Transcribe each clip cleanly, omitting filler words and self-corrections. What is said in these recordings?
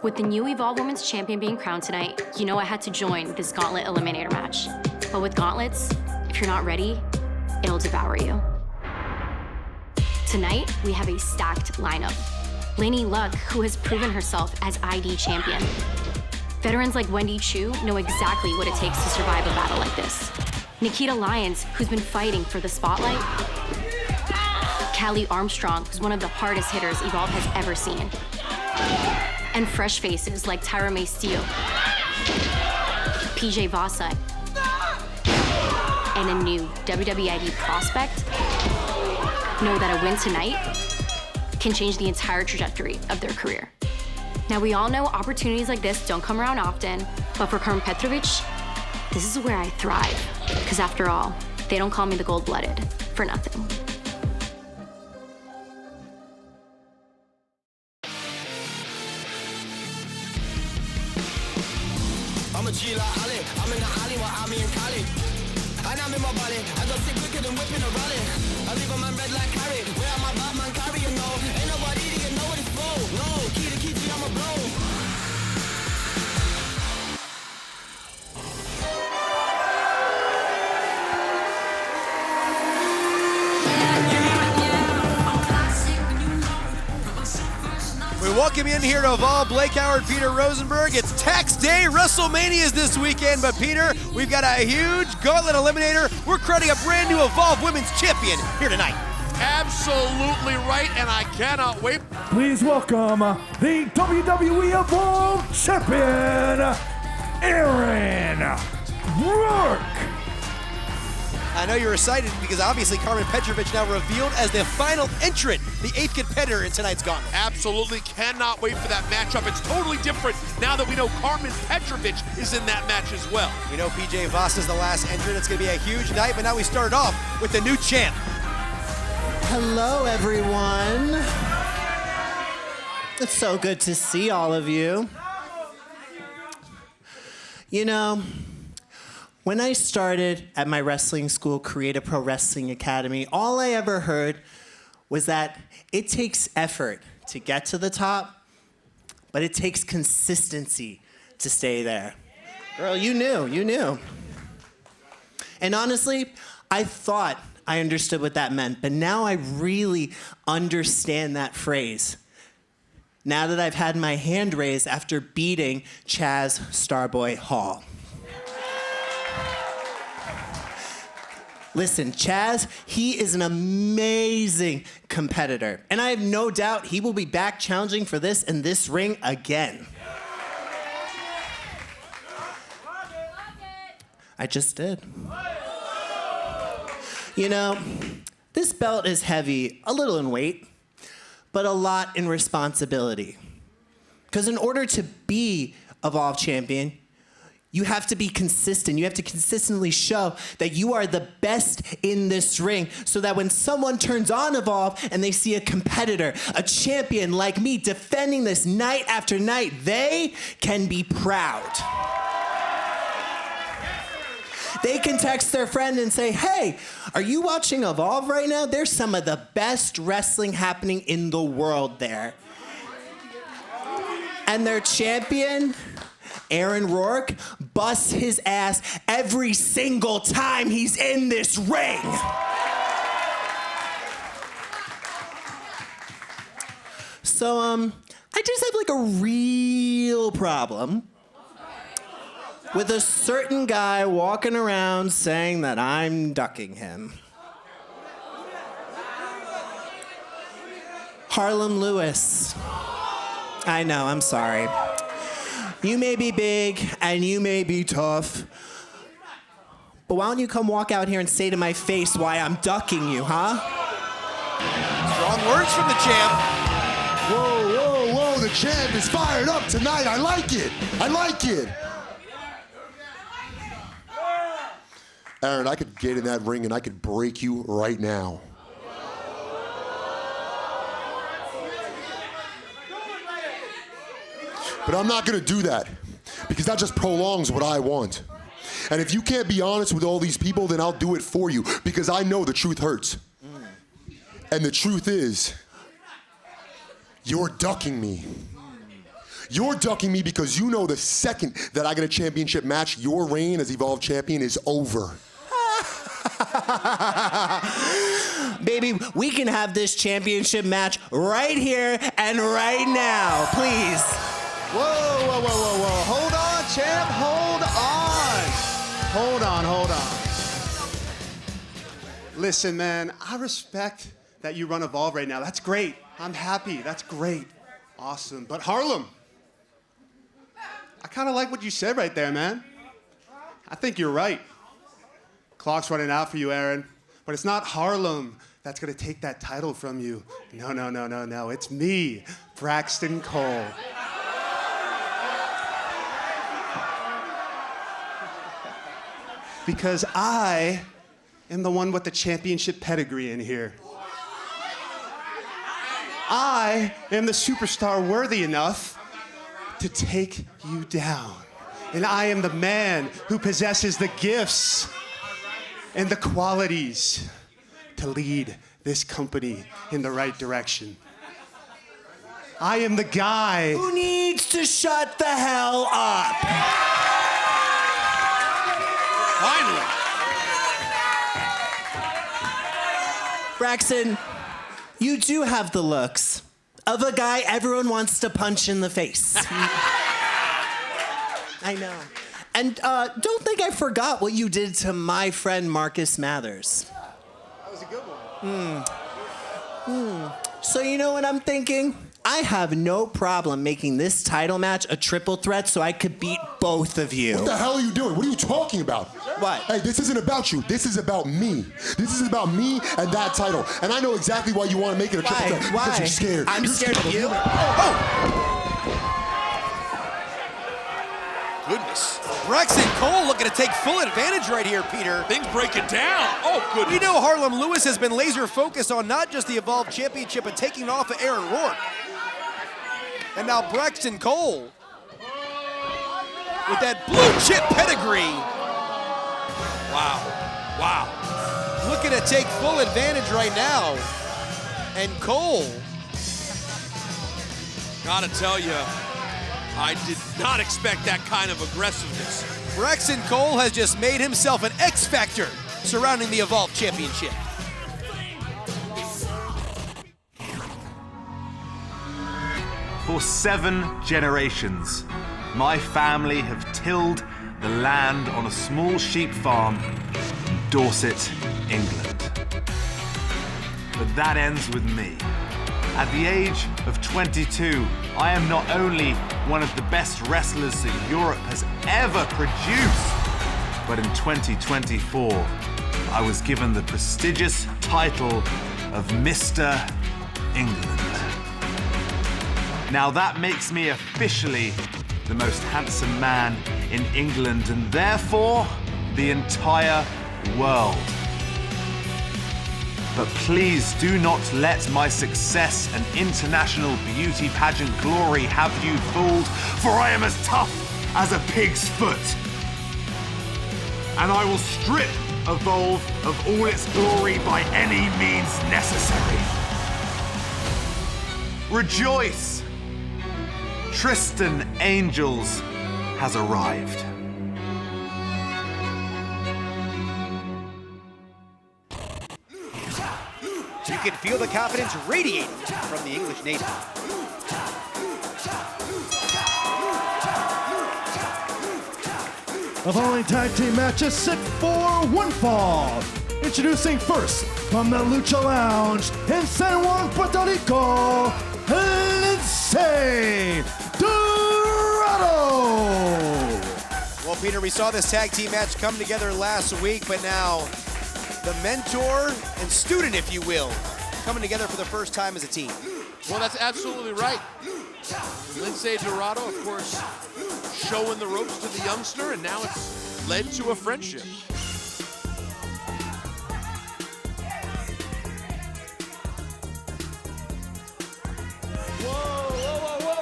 With the new Evolve Women's Champion being crowned tonight, you know I had to join this Gauntlet Eliminator match. But with Gauntlets, if you're not ready, it'll devour you. Tonight, we have a stacked lineup. Lainey Luck, who has proven herself as ID champion. Veterans like Wendy Chu know exactly what it takes to survive a battle like this. Nikita Lyons, who's been fighting for the spotlight. Callie Armstrong, who's one of the hardest hitters Evolve has ever seen. And fresh faces like Tyra May Steele, PJ Vasa, and a new WWID prospect know that a win tonight can change the entire trajectory of their career. Now, we all know opportunities like this don't come around often, but for Carmen Petrovic, this is where I thrive. Because after all, they don't call me the gold-blooded for nothing. I'm a G like Ali, I'm in the alley while I'm in Cali. And I'm in my body, I got sick quicker than whipping a rally. I leave a man red like carry, where am I Batman carry, you know? Ain't nobody to get know what it's for. No, key to key, I'm a blow. We welcome you in here to Evolve, Blake Howard, Peter Rosenberg. It's tax day. WrestleMania is this weekend, but Peter, we've got a huge Gauntlet Eliminator. We're crowning a brand new Evolve Women's Champion here tonight. Absolutely right, and I cannot wait. Please welcome the WWE Evolve Champion, Aaron Rourke. I know you're excited because obviously Carmen Petrovic now revealed as the final entrant, the 8th competitor in tonight's Gauntlet. Absolutely cannot wait for that matchup. It's totally different now that we know Carmen Petrovic is in that match as well. We know PJ Voss is the last entrant. It's going to be a huge night, but now we start off with the new champ. Hello, everyone. It's so good to see all of you. You know, when I started at my wrestling school, Creative Pro Wrestling Academy, all I ever heard was that it takes effort to get to the top, but it takes consistency to stay there. Girl, you knew. And honestly, I thought I understood what that meant, but now I really understand that phrase. Now that I've had my hand raised after beating Chaz Starboy Hall. Listen, Chaz, he is an amazing competitor, and I have no doubt he will be back challenging for this in this ring again. I just did. You know, this belt is heavy, a little in weight, but a lot in responsibility. Because in order to be Evolve Champion, you have to be consistent. You have to consistently show that you are the best in this ring so that when someone turns on Evolve and they see a competitor, a champion like me defending this night after night, they can be proud. They can text their friend and say, hey, are you watching Evolve right now? There's some of the best wrestling happening in the world there. And their champion, Aaron Rourke, busts his ass every single time he's in this ring. So, I just have like a real problem with a certain guy walking around saying that I'm ducking him. Harlem Lewis. I know, I'm sorry. You may be big and you may be tough, but why don't you come walk out here and say to my face why I'm ducking you, huh? Strong words from the champ. Whoa, whoa, whoa, the champ is fired up tonight. I like it. Aaron, I could get in that ring and I could break you right now. But I'm not gonna do that because that just prolongs what I want. And if you can't be honest with all these people, then I'll do it for you because I know the truth hurts. And the truth is, you're ducking me. You're ducking me because you know the second that I get a championship match, your reign as Evolve Champion is over. Baby, we can have this championship match right here and right now, please. Whoa, whoa, whoa, whoa, whoa. Hold on, champ, hold on. Hold on. Listen, man, I respect that you run Evolve right now. That's great. I'm happy. That's great. Awesome. But Harlem, I kind of like what you said right there, man. I think you're right. Clock's running out for you, Aaron. But it's not Harlem that's going to take that title from you. No. It's me, Braxton Cole. Because I am the one with the championship pedigree in here. I am the superstar worthy enough to take you down. And I am the man who possesses the gifts and the qualities to lead this company in the right direction. I am the guy Who needs to shut the hell up? Finally. Braxton, you do have the looks of a guy everyone wants to punch in the face. I know. And don't think I forgot what you did to my friend Marcus Mathers. That was a good one. So you know what I'm thinking? I have no problem making this title match a triple threat so I could beat both of you. What the hell are you doing? What are you talking about? What? Hey, this isn't about you. This is about me. This is about me and that title. And I know exactly why you want to make it a triple threat. Why? Because you're scared. I'm You're scared of you. Goodness. Braxton Cole looking to take full advantage right here, Peter. Things breaking down. Oh, goodness. We know Harlem Lewis has been laser focused on not just the Evolve Championship, but taking it off of Aaron Rourke. And now Braxton Cole with that blue chip pedigree. Wow. Looking to take full advantage right now. And Cole, Gotta tell you, I did not expect that kind of aggressiveness. Braxton Cole has just made himself an X factor surrounding the Evolve Championship. For 7 generations, my family have tilled the land on a small sheep farm in Dorset, England. But that ends with me. At the age of 22, I am not only one of the best wrestlers that Europe has ever produced, but in 2024, I was given the prestigious title of Mr. England. Now that makes me officially the most handsome man in England and therefore the entire world. But please do not let my success and international beauty pageant glory have you fooled, for I am as tough as a pig's foot. And I will strip Evolve of all its glory by any means necessary. Rejoice! Tristan Angels has arrived. You can feel the confidence radiating from the English native. The following tag team match is set for one fall. Introducing first from the Lucha Lounge in San Juan, Puerto Rico, Lince Dorado. Well, Peter, we saw this tag team match come together last week, but now the mentor and student, if you will, coming together for the first time as a team. Well, that's absolutely right. Lince Dorado, of course, showing the ropes to the youngster, and now it's led to a friendship.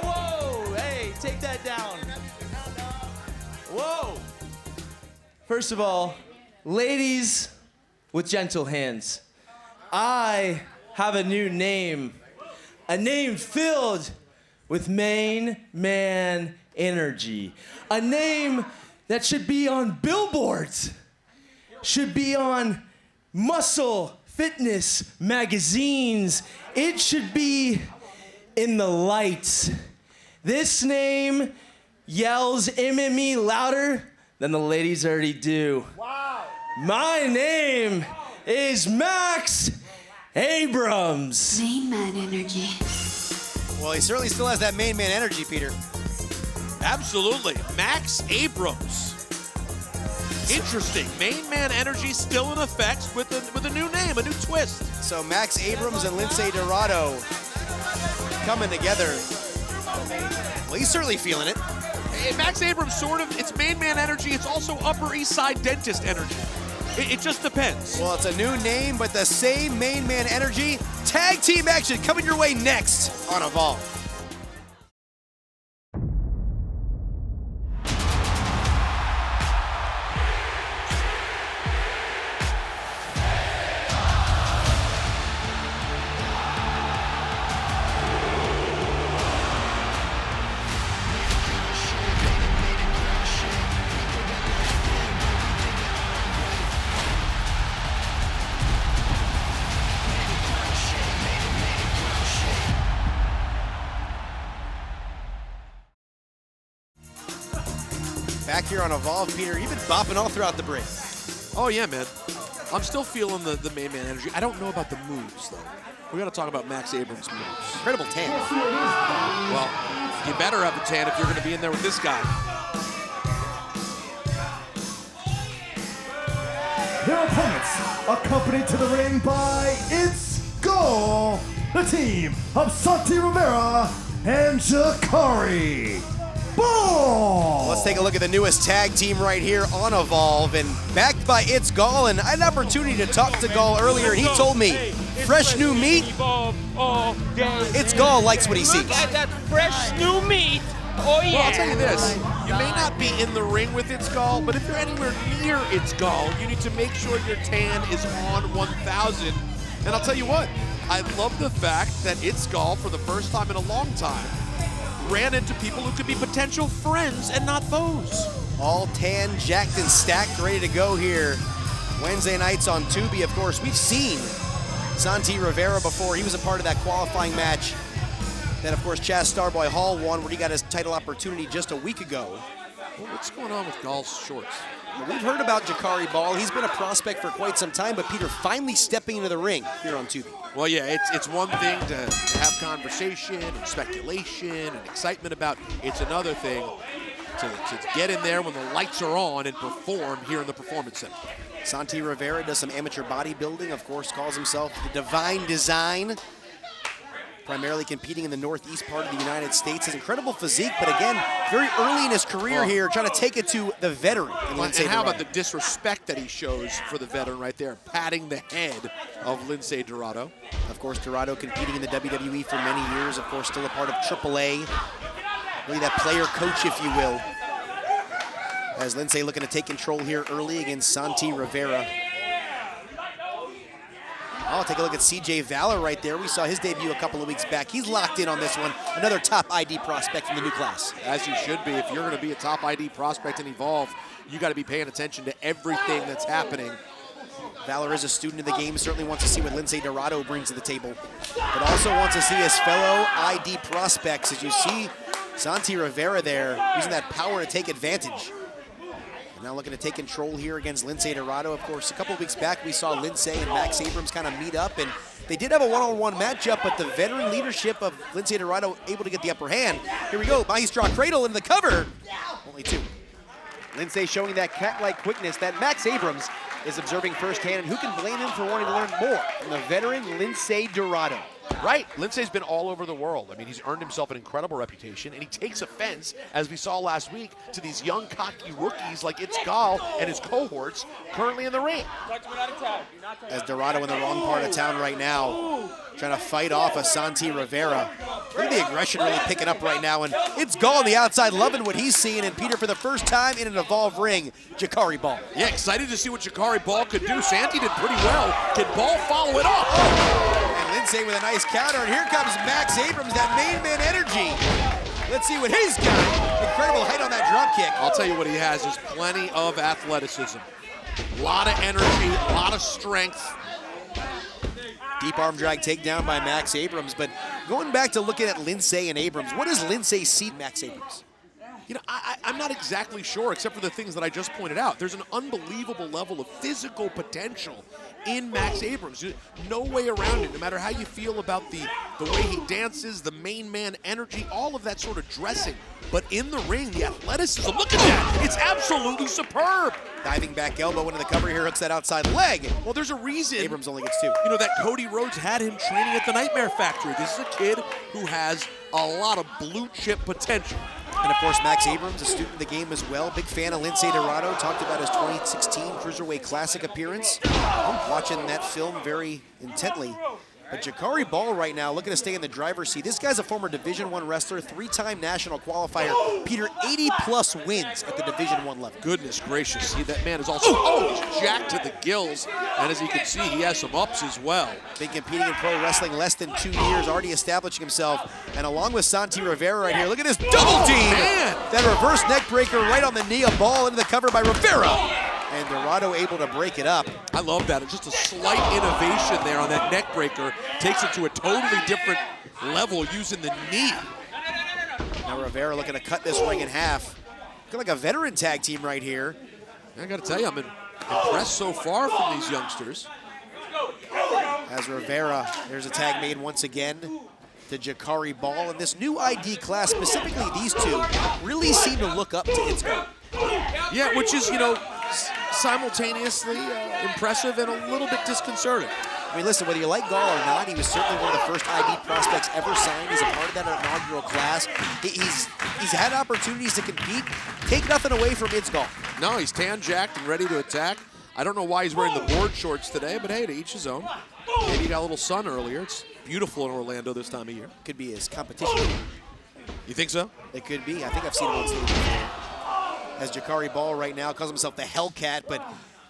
Whoa. Hey, take that down. Whoa. First of all, ladies with gentle hands, I have a new name. A name filled with Main Man Energy. A name that should be on billboards, should be on muscle fitness magazines. It should be in the lights. This name yells MME louder than the ladies already do. Wow. My name is Max Abrams. Main Man Energy. Well, he certainly still has that main man energy, Peter. Absolutely. Max Abrams. Interesting. Main Man energy still in effect with a new name, a new twist. So Max Abrams and Lince Dorado coming together. Well, he's certainly feeling it. Hey, Max Abrams sort of, it's Main Man energy, it's also Upper East Side dentist energy. It just depends. Well, it's a new name, but the same main man energy. Tag team action coming your way next on Evolve. Back here on Evolve, Peter, you've been bopping all throughout the break. Oh, yeah, man. I'm still feeling the Main Man energy. I don't know about the moves, though. We got to talk about Max Abrams' moves. Incredible tan. Well, you better have a tan if you're going to be in there with this guy. Their opponents, accompanied to the ring by It's Skull, the team of Santi Rivera and Jakari Ball. Let's take a look at the newest tag team right here on Evolve, and backed by It's Gall. And I had an opportunity to talk to Gall earlier, and he told me, fresh new meat, It's Gall likes what he sees. That fresh new meat. Oh, yeah. Well, I'll tell you this. You may not be in the ring with It's Gall, but if you're anywhere near It's Gall, you need to make sure your tan is on 1,000. And I'll tell you what, I love the fact that It's Gall, for the first time in a long time, ran into people who could be potential friends and not foes. All tan, jacked, and stacked, ready to go here. Wednesday nights on Tubi, of course. We've seen Santi Rivera before. He was a part of that qualifying match. Then, of course, Chaz Starboy Hall won, where he got his title opportunity just a week ago. Well, what's going on with Gall's shorts? We've heard about Jakari Ball. He's been a prospect for quite some time, but Peter finally stepping into the ring here on Tubi. Well, yeah, it's one thing to have conversation and speculation and excitement about. It's another thing to get in there when the lights are on and perform here in the Performance Center. Santi Rivera does some amateur bodybuilding, of course, calls himself the Divine Design. Primarily competing in the northeast part of the United States. His incredible physique, but again, very early in his career here, trying to take it to the veteran. And how about the disrespect that he shows for the veteran right there, patting the head of Lince Dorado. Of course, Dorado competing in the WWE for many years, of course, still a part of AAA. Really that player coach, if you will. As Lince looking to take control here early against Santi Rivera. Oh, take a look at CJ Valor right there. We saw his debut a couple of weeks back. He's locked in on this one. Another top ID prospect from the new class. As you should be. If you're going to be a top ID prospect in Evolve, you got to be paying attention to everything that's happening. Valor is a student of the game, certainly wants to see what Lince Dorado brings to the table, but also wants to see his fellow ID prospects. As you see Santi Rivera there, using that power to take advantage. Now looking to take control here against Lince Dorado. Of course, a couple of weeks back, we saw Lince and Max Abrams kind of meet up, and they did have a one-on-one matchup, but the veteran leadership of Lince Dorado able to get the upper hand. Here we go, Maestro Cradle in the cover. Only two. Lince showing that cat-like quickness that Max Abrams is observing firsthand, and who can blame him for wanting to learn more from the veteran Lince Dorado. Right, Lince's been all over the world. I mean, he's earned himself an incredible reputation, and he takes offense, as we saw last week, to these young, cocky rookies like It's Gall and his cohorts currently in the ring. As Dorado in the wrong part of town right now, trying to fight off a Santi Rivera. Look at the aggression really picking up right now, and It's Gall on the outside, loving what he's seeing, and Peter, for the first time in an Evolve ring, Jakari Ball. Yeah, excited to see what Jakari Ball could do. Santi did pretty well. Can Ball follow it up? And Lince with a nice counter, and here comes Max Abrams, that main man energy. Let's see what he's got. Incredible height on that drop kick. I'll tell you what he has is plenty of athleticism. A lot of energy, a lot of strength. Deep arm drag takedown by Max Abrams. But going back to looking at Lindsay and Abrams, what does Lindsay see Max Abrams? You know, I'm not exactly sure, except for the things that I just pointed out. There's an unbelievable level of physical potential in Max Abrams. No way around it, no matter how you feel about the way he dances, the main man energy, all of that sort of dressing. But in the ring, the athleticism, look at that. It's absolutely superb. Diving back elbow into the cover here, hooks that outside leg. Well, there's a reason. Abrams only gets 2. You know, that Cody Rhodes had him training at the Nightmare Factory. This is a kid who has a lot of blue chip potential. And of course, Max Abrams, a student of the game as well. Big fan of Lindsay Dorado. Talked about his 2016 Cruiserweight Classic appearance. Watching that film very intently. But Jakari Ball right now looking to stay in the driver's seat. This guy's a former Division I wrestler, 3-time national qualifier. Peter, 80-plus wins at the Division I level. Goodness gracious. See, that man is also he's jacked to the gills. And as you can see, he has some ups as well. Been competing in pro wrestling less than 2 years, already establishing himself. And along with Santi Rivera right here, look at this double team. Man. That reverse neck breaker right on the knee of Ball into the cover by Rivera. And Dorado able to break it up. I love that. It's just a slight innovation there on that neck breaker. Takes it to a totally different level using the knee. Now Rivera looking to cut this ring in half. Looking like a veteran tag team right here. I got to tell you, I'm impressed so far from these youngsters. As Rivera, there's a tag made once again to Jakari Ball. And this new ID class, specifically these two, really seem to look up to Itzko. Yeah, which is, you know, simultaneously impressive and a little bit disconcerting. I mean, listen, whether you like Gall or not, he was certainly one of the first ID prospects ever signed. He's a part of that inaugural class. He's had opportunities to compete. Take nothing away from Itzko. No, he's tan-jacked and ready to attack. I don't know why he's wearing the board shorts today, but hey, to each his own. Maybe he got a little sun earlier. It's beautiful in Orlando this time of year. Could be his competition. You think so? It could be. I think I've seen him on stage before. As Jakari Ball right now calls himself the Hellcat, but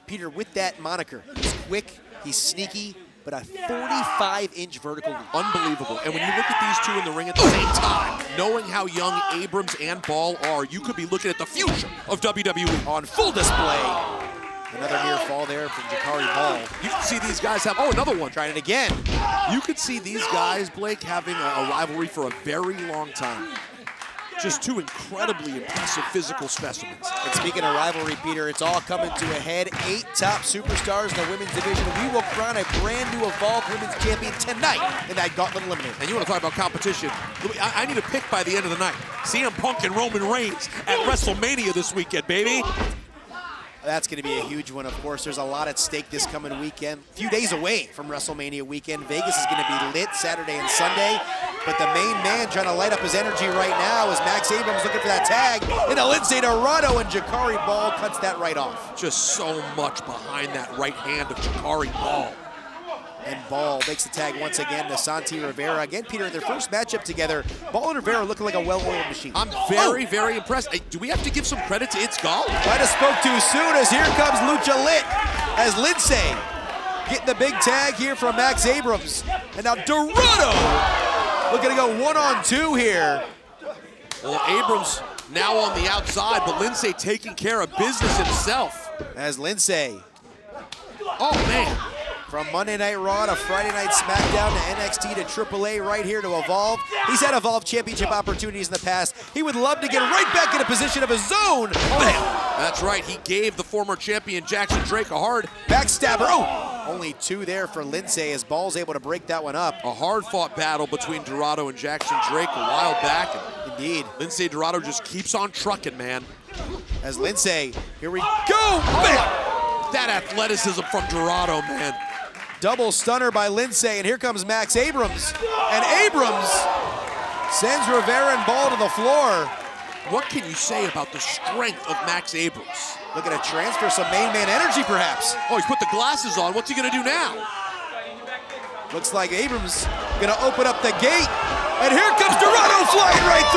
Peter, with that moniker, he's quick, he's sneaky, but a 45-inch vertical leap. Unbelievable. And when you look at these two in the ring at the same time, knowing how young Abrams and Ball are, you could be looking at the future of WWE. On full display. Another near fall there from Jakari Ball. You can see these guys have, another one. Trying it again. You could see these guys, Blake, having a rivalry for a very long time. Just two incredibly impressive physical specimens. And speaking of rivalry, Peter, it's all coming to a head. 8 top superstars in the women's division. We will crown a brand new Evolved Women's Champion tonight in that Gauntlet Eliminator. And you want to talk about competition? I need a pick by the end of the night. CM Punk and Roman Reigns at WrestleMania this weekend, baby. That's going to be a huge one, of course. There's a lot at stake this coming weekend. A few days away from WrestleMania weekend. Vegas is going to be lit Saturday and Sunday. But the main man trying to light up his energy right now is Max Abrams looking for that tag into Lindsay Dorado, and Jakari Ball cuts that right off. Just so much behind that right hand of Jakari Ball. And Ball makes the tag once again to Santi Rivera. Again, Peter, in their first matchup together, Ball and Rivera looking like a well-oiled machine. I'm very, very impressed. Hey, do we have to give some credit to Itzko? Might have spoke too soon, as here comes Lucha Lit, as Lindsay getting the big tag here from Max Abrams. And now Dorado looking to go 1-on-2 here. Well, Abrams now on the outside, but Lindsay taking care of business himself. As Lindsay. Oh, man. From Monday Night Raw to Friday Night SmackDown to NXT to AAA right here to Evolve. He's had Evolve Championship opportunities in the past. He would love to get right back in a position of his own. Bam! That's right. He gave the former champion Jackson Drake a hard backstabber. Oh! Only 2 there for Lindsay as Ball's able to break that one up. A hard-fought battle between Dorado and Jackson Drake a while back. Indeed. Lindsay Dorado just keeps on trucking, man. As Lindsay, here we go! Bam! That athleticism from Dorado, man. Double stunner by Lindsay, and here comes Max Abrams. And Abrams sends Rivera and Ball to the floor. What can you say about the strength of Max Abrams? Looking to transfer some main man energy, perhaps. Oh, he's put the glasses on. What's he gonna do now? Looks like Abrams gonna open up the gate. And here comes Dorado flying right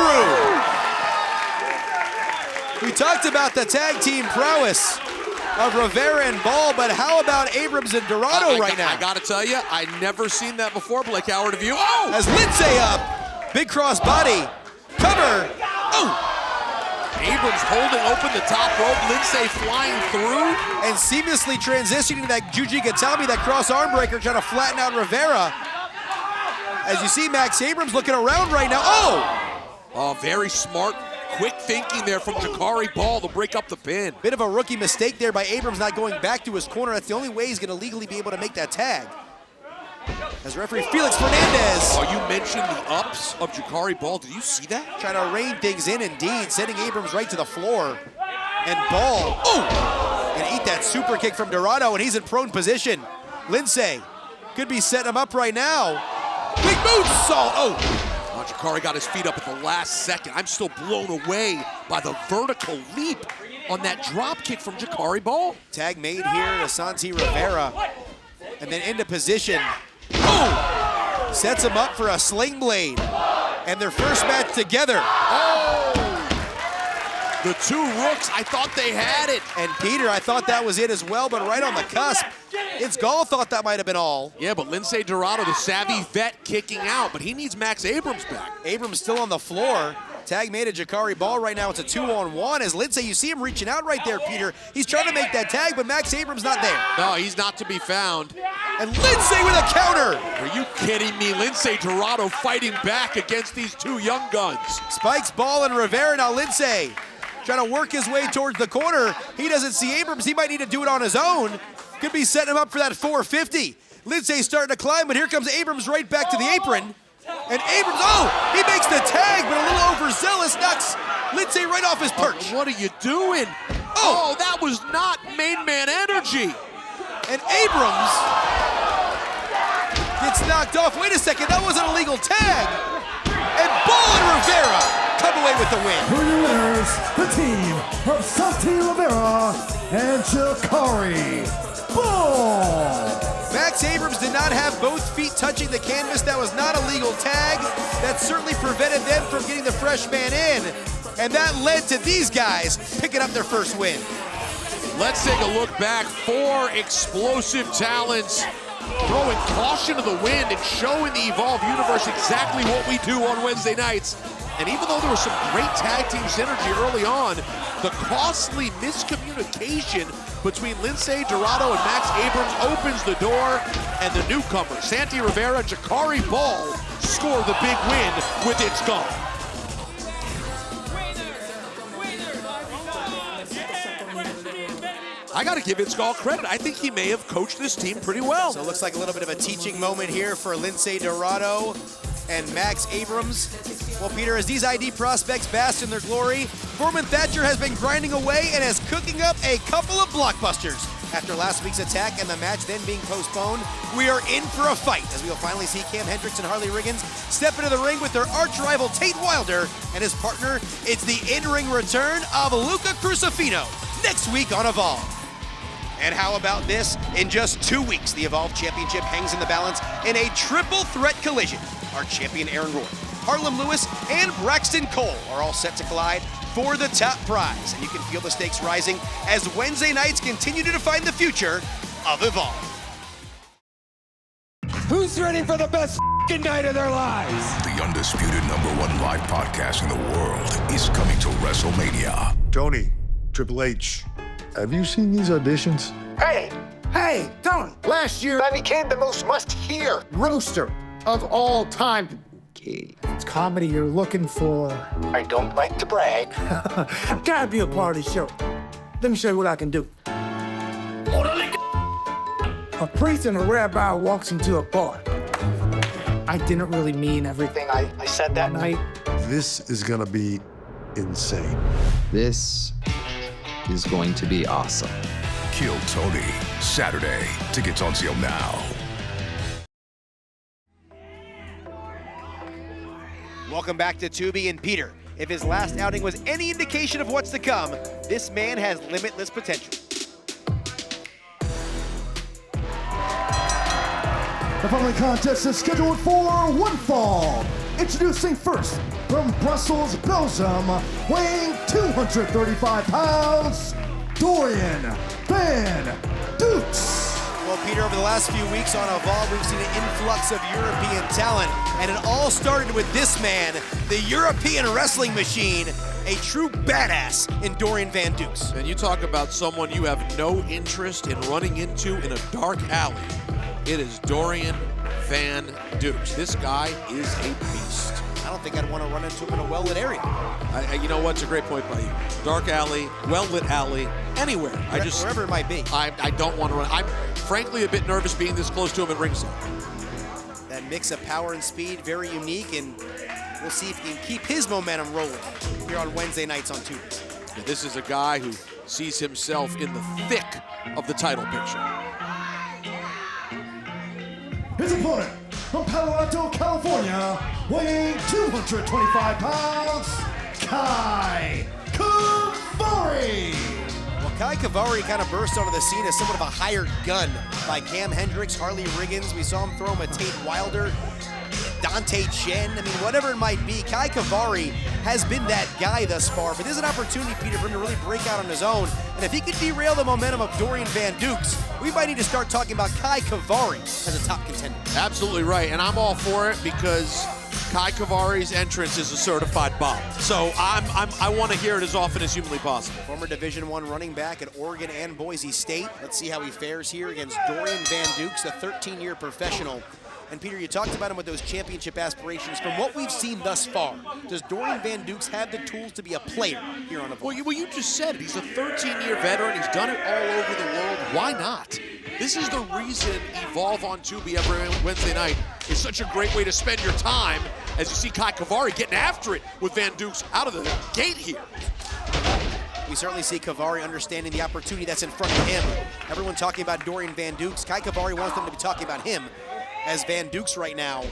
through. We talked about the tag team prowess of Rivera and Ball, but how about Abrams and Dorado right now? I gotta tell you, I never seen that before, Blake Howard of you. Oh! As Lindsay up, big cross body, cover cover. Oh! Abrams holding open the top rope, Lindsay flying through. And seamlessly transitioning to that Juji Gatami, that cross arm breaker, trying to flatten out Rivera. As you see, Max Abrams looking around right now. Oh, very smart, quick thinking there from Jakari Ball to break up the pin. Bit of a rookie mistake there by Abrams, not going back to his corner. That's the only way he's gonna legally be able to make that tag. As referee Felix Fernandez. Oh, you mentioned the ups of Jakari Ball. Did you see that? Trying to rein things in indeed, sending Abrams right to the floor. And Ball, gonna eat that super kick from Dorado, and he's in prone position. Lindsay could be setting him up right now. Big moonsault, Jakari got his feet up at the last second. I'm still blown away by the vertical leap on that drop kick from Jakari Ball. Tag made here to Santi Rivera. And then into position. Sets him up for a sling blade. And their first match together. The two Rooks, I thought they had it. And Peter, I thought that was it as well, but right on the cusp. It's Gall thought that might have been all. Yeah, but Lindsay Dorado, the savvy vet, kicking out, but he needs Max Abrams back. Abrams still on the floor. Tag made at Jakari Ball right now. It's a 2-on-1 as Lindsay, you see him reaching out right there, Peter. He's trying to make that tag, but Max Abrams not there. No, he's not to be found. And Lindsay with a counter. Are you kidding me? Lindsay Dorado fighting back against these two young guns. Spikes Ball and Rivera. Now Lindsay trying to work his way towards the corner. He doesn't see Abrams. He might need to do it on his own. Could be setting him up for that 450. Lindsay's starting to climb, but here comes Abrams right back to the apron. And Abrams, he makes the tag, but a little overzealous, knocks Lindsay right off his perch. What are you doing? Oh, that was not main man energy. And Abrams gets knocked off. Wait a second, that wasn't a legal tag. And Ball and Rivera come away with the win. For your winners, the team of Santi Rivera and Jakari Ball. Max Abrams did not have both feet touching the canvas. That was not a legal tag. That certainly prevented them from getting the fresh man in. And that led to these guys picking up their first win. Let's take a look back. 4 explosive talents throwing caution to the wind and showing the Evolve Universe exactly what we do on Wednesday nights. And even though there was some great tag team synergy early on, the costly miscommunication between Lindsay Dorado and Max Abrams opens the door, and the newcomer, Santi Rivera, Jakari Ball, score the big win with It's Gone. I got to give It's Gall credit. I think he may have coached this team pretty well. So it looks like a little bit of a teaching moment here for Lindsay Dorado and Max Abrams. Well, Peter, as these ID prospects bask in their glory, Foreman Thatcher has been grinding away and is cooking up a couple of blockbusters. After last week's attack and the match then being postponed, we are in for a fight as we will finally see Cam Hendricks and Harley Riggins step into the ring with their arch rival Tate Wilder and his partner. It's the in-ring return of Luca Crucifino next week on Evolve. And how about this? In just 2 weeks, the Evolve Championship hangs in the balance in a triple threat collision. Our champion Aaron Roy, Harlem Lewis, and Braxton Cole are all set to collide for the top prize. And you can feel the stakes rising as Wednesday nights continue to define the future of Evolve. Who's ready for the best night of their lives? The undisputed #1 live podcast in the world is coming to WrestleMania. Tony, Triple H, have you seen these auditions? Hey, Tony. Last year, I became the most must-hear roaster of all time. It's comedy you're looking for. I don't like to brag. Gotta be a part of the show. Let me show you what I can do. A priest and a rabbi walks into a bar. I didn't really mean everything I said that night. This is gonna be insane. This is going to be awesome. Kill Tony, Saturday. Tickets on sale now. Welcome back to Tubi and Peter. If his last outing was any indication of what's to come, this man has limitless potential. The following contest is scheduled for one fall. Introducing first, from Brussels, Belgium, weighing 235 pounds, Dorian Van Dukes. Well, Well, Peter, over the last few weeks on Evolve, we've seen an influx of European talent, and it all started with this man, the European wrestling machine, a true badass in Dorian Van Dukes. And you talk about someone you have no interest in running into in a dark alley. It is Dorian Van Dukes. This guy is a beast. I don't think I'd want to run into him in a well-lit area. You know what's a great point by you. Dark alley, well-lit alley, anywhere. Wherever it might be. I don't want to run. I'm frankly a bit nervous being this close to him at ringside. That mix of power and speed, very unique, and we'll see if he can keep his momentum rolling here on Wednesday nights on Tubi. This is a guy who sees himself in the thick of the title picture. His opponent from Palo Alto, California, weighing 225 pounds, Kai Kavari. Well, Kai Kavari kind of burst onto the scene as somewhat of a hired gun by Cam Hendricks, Harley Riggins. We saw him throw him a Tate Wilder, Dante Chen. I mean, whatever it might be, Kai Kavari has been that guy thus far. But there's an opportunity, Peter, for him to really break out on his own. And if he could derail the momentum of Dorian Van Dukes, we might need to start talking about Kai Kavari as a top contender. Absolutely right, and I'm all for it because Kai Kavari's entrance is a certified bomb. So I want to hear it as often as humanly possible. Former Division I running back at Oregon and Boise State. Let's see how he fares here against Dorian Van Dukes, a 13-year professional. And Peter, you talked about him with those championship aspirations. From what we've seen thus far, does Dorian Van Dukes have the tools to be a player here on Evolve? Well, you just said it. He's a 13-year veteran. He's done it all over the world. Why not? This is the reason Evolve on Tubi every Wednesday night is such a great way to spend your time as you see Kai Kavari getting after it with Van Dukes out of the gate here. We certainly see Kavari understanding the opportunity that's in front of him. Everyone talking about Dorian Van Dukes. Kai Kavari wants them to be talking about him as Van Dukes right now.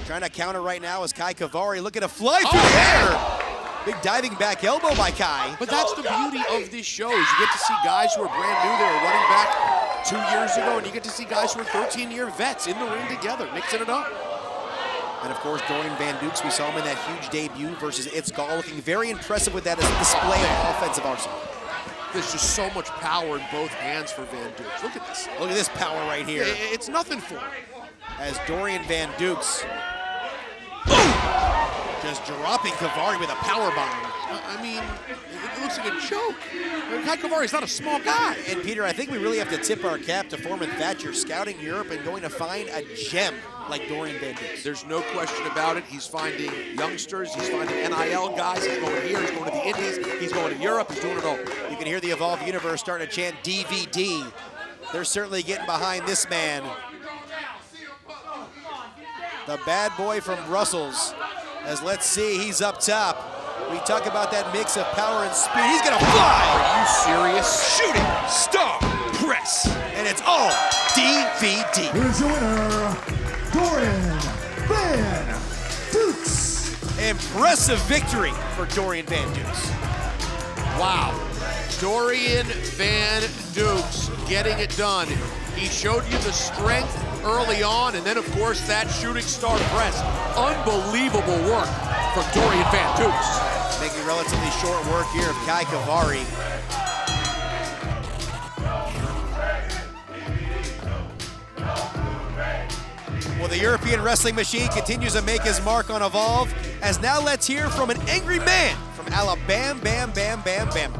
Trying to counter right now is Kai Kavari looking to fly through the air. Big diving back elbow by Kai. But that's the beauty of this show is you get to see guys who are brand new. They were running back 2 years ago, and you get to see guys who are 13-year vets in the ring together, mixing it up. And of course, Dorian Van Dukes, we saw him in that huge debut versus Itz Gall, looking very impressive with that as a display of offensive arsenal. There's just so much power in both hands for Van Dukes. Look at this. Look at this power right here. It's nothing for him. As Dorian Van Dukes just dropping Kavari with a power bomb. I mean, it looks like a joke. Kai Kavari's not a small guy. And Peter, I think we really have to tip our cap to Foreman Thatcher, scouting Europe and going to find a gem like Dorian Van Dukes. There's no question about it. He's finding youngsters. He's finding NIL guys. He's going here. He's going to the Indies. He's going to Europe. He's doing it all. You can hear the Evolve Universe starting to chant DVD. They're certainly getting behind this man. The bad boy from Brussels. As let's see, he's up top. We talk about that mix of power and speed. He's gonna fly! Are you serious? Shooting star press. And it's all DVD. Here's your winner, Dorian Van Dukes. Impressive victory for Dorian Van Dukes. Wow. Dorian Van Dukes getting it done. He showed you the strength early on, and then, of course, that shooting star press. Unbelievable work from Dorian Van Dukes. Making relatively short work here of Kai Kavari. Well, the European wrestling machine continues to make his mark on Evolve, as now let's hear from an angry man from Alabama, Bam, Bam, Bam, Bam.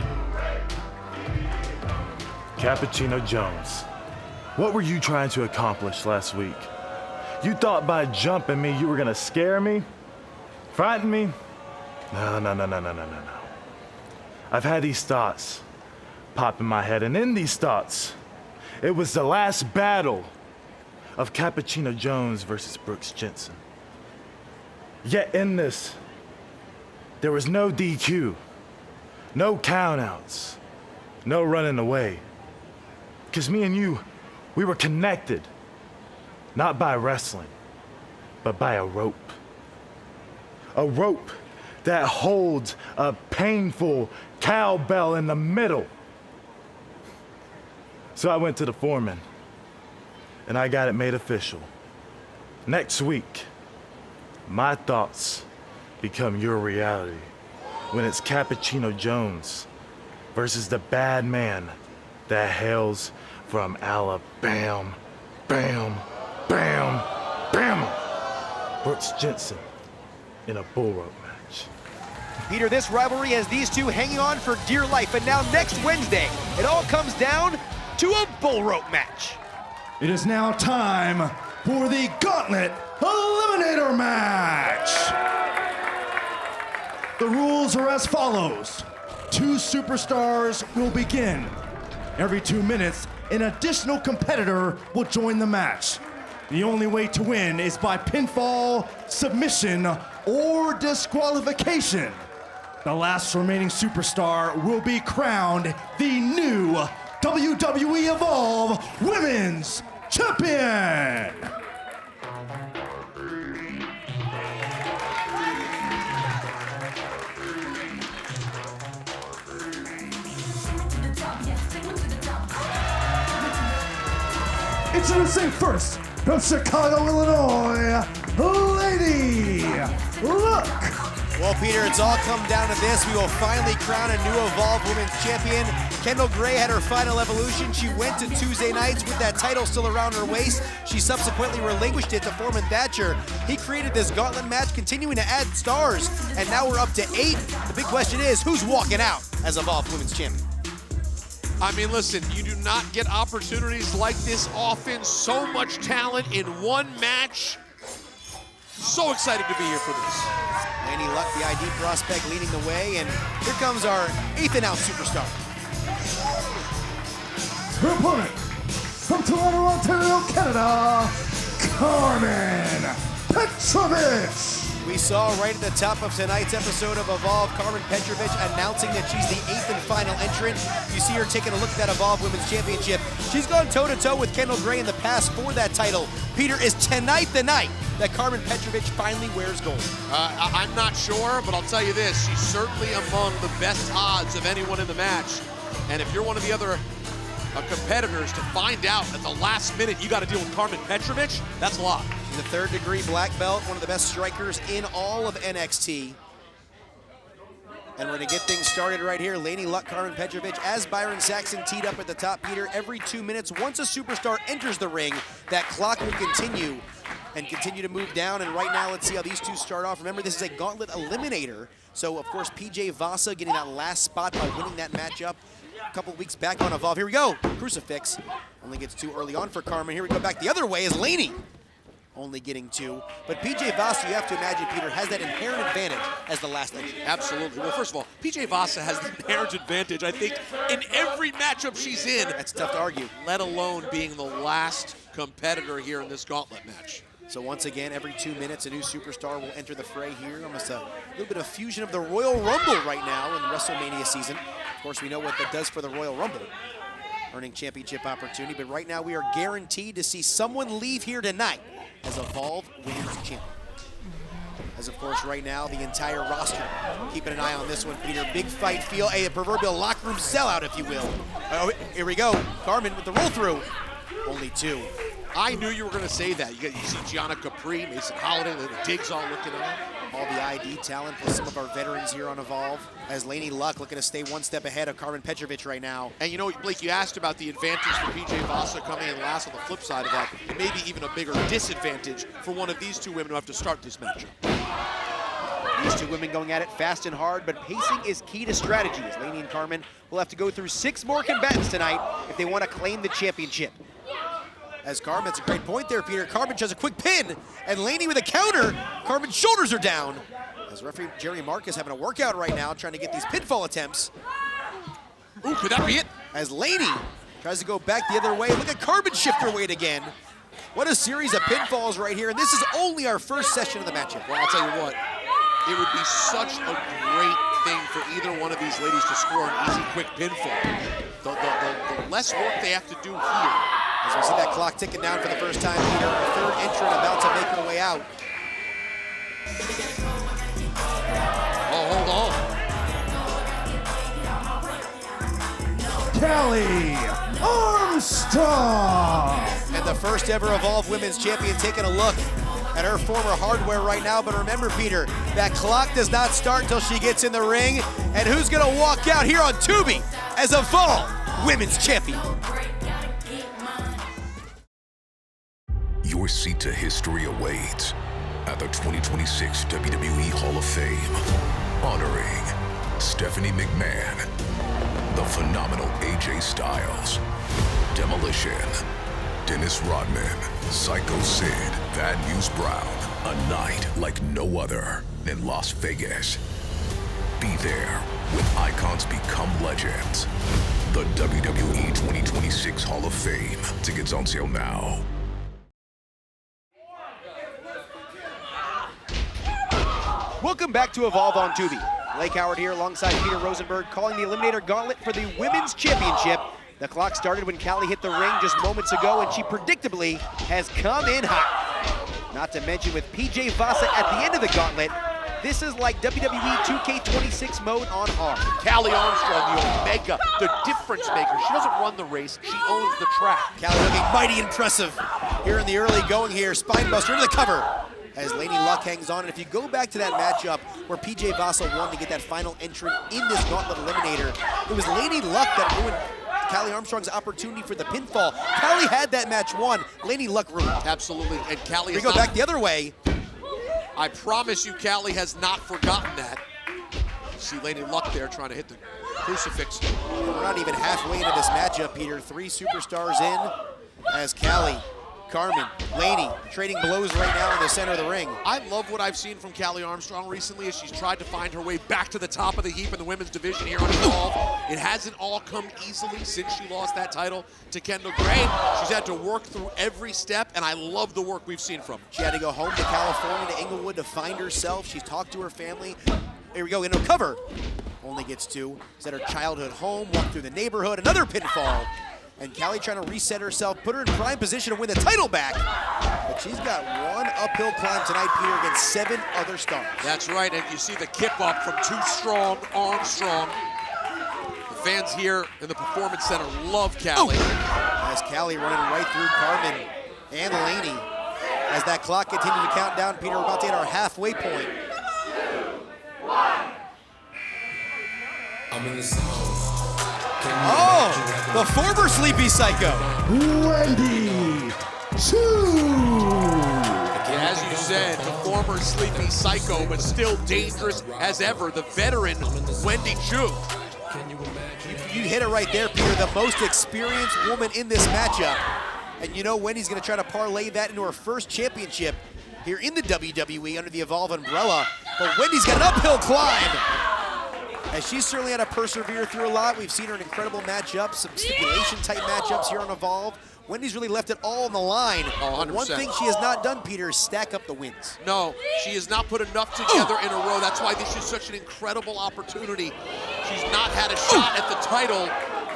Cappuccino Jones, what were you trying to accomplish last week? You thought by jumping me you were gonna scare me? Frighten me? No. I've had these thoughts pop in my head, and in these thoughts, it was the last battle of Cappuccino Jones versus Brooks Jensen. Yet in this, there was no DQ, no countouts, no running away. Because me and you, we were connected, not by wrestling, but by a rope. A rope that holds a painful cowbell in the middle. So I went to the foreman, and I got it made official. Next week, my thoughts become your reality when it's Cappuccino Jones versus the bad man that hails from Alabama. Bam, bam, bam. Brooks Jensen in a bull rope match. Peter, this rivalry has these two hanging on for dear life, and now next Wednesday, it all comes down to a bull rope match. It is now time for the Gauntlet Eliminator match. The rules are as follows. 2 superstars will begin. Every 2 minutes, an additional competitor will join the match. The only way to win is by pinfall, submission, or disqualification. The last remaining superstar will be crowned the new WWE Evolve Women's Champion. Introducing first, from Chicago, Illinois, Lady Luck. Well, Peter, it's all come down to this. We will finally crown a new Evolve Women's Champion. Kendall Gray had her final evolution. She went to Tuesday nights with that title still around her waist. She subsequently relinquished it to Foreman Thatcher. He created this gauntlet match, continuing to add stars, and now we're up to 8. The big question is, who's walking out as Evolve Women's Champion? I mean, listen, you do not get opportunities like this often. So much talent in one match. So excited to be here for this. Lady Luck, the ID prospect, leading the way, and here comes our 8th announced superstar. Her opponent, from Toronto, Ontario, Canada, Carmen Petrovich. We saw right at the top of tonight's episode of Evolve, Carmen Petrovich announcing that she's the 8th and final entrant. You see her taking a look at that Evolve Women's Championship. She's gone toe-to-toe with Kendall Gray in the past for that title. Peter, is tonight the night that Carmen Petrovich finally wears gold? I'm not sure, but I'll tell you this. She's certainly among the best odds of anyone in the match. And if you're one of the other competitors to find out at the last minute you got to deal with Carmen Petrovich, that's a lot. She's a 3rd degree black belt, one of the best strikers in all of NXT. And we're gonna get things started right here. Lady Luck, Carmen Petrovich, as Byron Saxton teed up at the top, Peter, every 2 minutes, once a superstar enters the ring, that clock will continue and continue to move down. And right now, let's see how these two start off. Remember, this is a gauntlet eliminator. So, of course, PJ Vasa getting that last spot by winning that matchup a couple weeks back on Evolve. Here we go, Crucifix. Only gets 2 early on for Carmen. Here we go back the other way is Laney. Only getting 2. But PJ Vasa, you have to imagine, Peter, has that inherent advantage as the last entry. Absolutely. Well, first of all, PJ Vasa has the inherent advantage, I think, in every matchup she's in. That's tough to argue. Let alone being the last competitor here in this gauntlet match. So once again, every 2 minutes, a new superstar will enter the fray here. Almost a little bit of fusion of the Royal Rumble right now in the WrestleMania season. Of course, we know what that does for the Royal Rumble. Earning championship opportunity, but right now we are guaranteed to see someone leave here tonight as Evolve Women's Champion. As of course right now, the entire roster keeping an eye on this one, Peter. Big fight feel, a proverbial locker room sellout, if you will. Oh, here we go, Carmen with the roll through. Only 2. I knew you were going to say that. You see Gianna Capri, Mason Holiday, the Diggs all looking on. All the ID talent plus some of our veterans here on Evolve. As Lady Luck looking to stay 1 step ahead of Carmen Petrovich right now. And you know, Blake, you asked about the advantage for PJ Vasa coming in last. On the flip side of that, maybe even a bigger disadvantage for one of these 2 women who have to start this matchup. These 2 women going at it fast and hard, but pacing is key to strategy. As Laney and Carmen will have to go through 6 more combatants tonight if they want to claim the championship. As Carmen, that's a great point there, Peter. Carmen does a quick pin, and Laney with a counter. Carmen's shoulders are down. As referee Jerry Marcus having a workout right now, trying to get these pinfall attempts. Ooh, could that be it? As Laney tries to go back the other way. Look at Carmen shift her weight again. What a series of pinfalls right here, and this is only our first session of the matchup. Well, I'll tell you what, it would be such a great thing for either one of these ladies to score an easy, quick pinfall. The less work they have to do here. As we see that clock ticking down for the first time, Peter, our 3rd entrant about to make her way out. Oh, hold on. Kelly Armstrong. And the first ever Evolve Women's Champion taking a look at her former hardware right now. But remember, Peter, that clock does not start until she gets in the ring. And who's going to walk out here on Tubi as Evolve Women's Champion? seat to history awaits at the 2026 WWE Hall of Fame, honoring Stephanie McMahon, the phenomenal AJ Styles, Demolition, Dennis Rodman, Psycho Sid, Bad News Brown. A night like no other in Las Vegas. Be there when icons become legends. The WWE 2026 Hall of Fame. Tickets on sale now. Welcome back to Evolve on Tubi. Blake Howard here alongside Peter Rosenberg calling the Eliminator Gauntlet for the Women's Championship. The clock started when Callie hit the ring just moments ago, and she predictably has come in hot. Not to mention with PJ Vasa at the end of the gauntlet, this is like WWE 2K26 mode on hard. Callie Armstrong, the Omega, the difference maker. She doesn't run the race, she owns the track. Callie looking mighty impressive here in the early going here. Spinebuster into the cover as Lady Luck hangs on. And if you go back to that matchup where PJ Vasa won to get that final entrant in this gauntlet eliminator, it was Lady Luck that ruined Callie Armstrong's opportunity for the pinfall. Callie had that match won. Lady Luck ruined. Absolutely, and Callie we go back the other way. I promise you, Callie has not forgotten that. See Lady Luck there trying to hit the crucifix. We're not even halfway into this matchup, Peter. 3 superstars in as Callie, Carmen, Laney trading blows right now in the center of the ring. I love what I've seen from Callie Armstrong recently as she's tried to find her way back to the top of the heap in the women's division here on Evolve. It hasn't all come easily since she lost that title to Kendall Gray. She's had to work through every step, and I love the work we've seen from her. She had to go home to California, to Inglewood to find herself. She's talked to her family. Here we go, into a cover. Only gets 2. Is at her childhood home, walk through the neighborhood, another pinfall. And Callie trying to reset herself, put her in prime position to win the title back. But she's got one uphill climb tonight, Peter, against 7 other stars. That's right, and you see the kip up from Too Strong, Armstrong. The fans here in the Performance Center love Callie. As Callie running right through Carmen and Laney. As that clock continues to count down, Peter, we're about to hit our halfway point. I'm in the zone. Oh, the former Sleepy Psycho. Wendy Choo. As you said, the former Sleepy Psycho, but still dangerous as ever, the veteran Wendy Choo. You hit it right there, Peter, the most experienced woman in this matchup. And you know Wendy's gonna try to parlay that into her first championship here in the WWE under the Evolve umbrella. But Wendy's got an uphill climb. As she's certainly had to persevere through a lot. We've seen her in incredible matchups, some stipulation-type matchups here on Evolve. Wendy's really left it all on the line. Oh, 100%. One thing she has not done, Peter, is stack up the wins. No, she has not put enough together in a row. That's why this is such an incredible opportunity. She's not had a shot at the title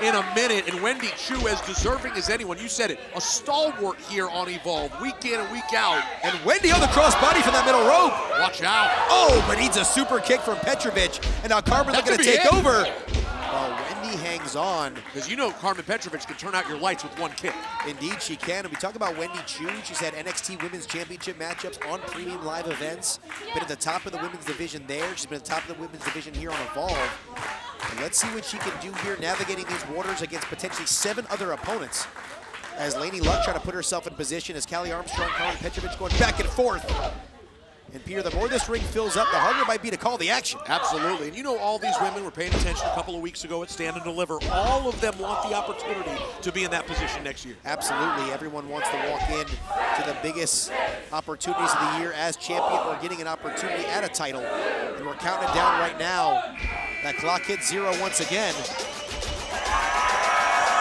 in a minute, and Wendy Choo, as deserving as anyone, you said it, a stalwart here on Evolve, week in and week out. And Wendy on the crossbody from that middle rope. Watch out. Oh, but needs a super kick from Petrovic, and now Carmen looking to take over. Wendy hangs on. Because you know Carmen Petrovic can turn out your lights with one kick. Indeed she can, and we talk about Wendy Choo. She's had NXT Women's Championship matchups on premium live events. Been at the top of the women's division there. She's been at the top of the women's division here on Evolve. And let's see what she can do here navigating these waters against potentially 7 other opponents. As Laney Luck trying to put herself in position as Callie Armstrong, Carmen Petrovic going back and forth. And Peter, the more this ring fills up, the harder it might be to call the action. Absolutely, and you know all these women were paying attention a couple of weeks ago at Stand and Deliver. All of them want the opportunity to be in that position next year. Absolutely, everyone wants to walk in to the biggest opportunities of the year as champion or getting an opportunity at a title. And we're counting it down right now. That clock hits 0 once again.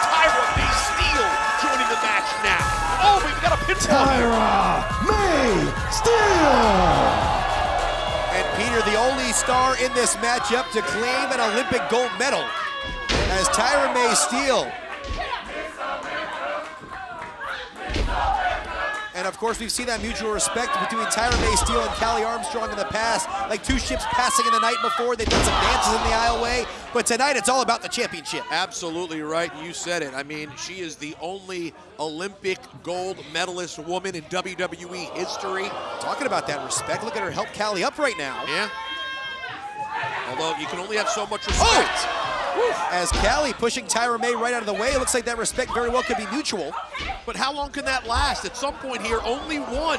Tyra May Steele joining the match now. Oh, we've got a pinfall. Tyra May Steele. And Peter, the only star in this matchup to claim an Olympic gold medal, as Tyra May Steele. And of course, we've seen that mutual respect between Tyra May Steele and Callie Armstrong in the past, like 2 ships passing in the night before. They've done some dances in the aisleway, but tonight it's all about the championship. Absolutely right, you said it. I mean, she is the only Olympic gold medalist woman in WWE history. Talking about that respect, look at her help Callie up right now. Yeah. Although you can only have so much respect. As Callie pushing Tyra May right out of the way. It looks like that respect very well could be mutual. But how long can that last? At some point here, only one.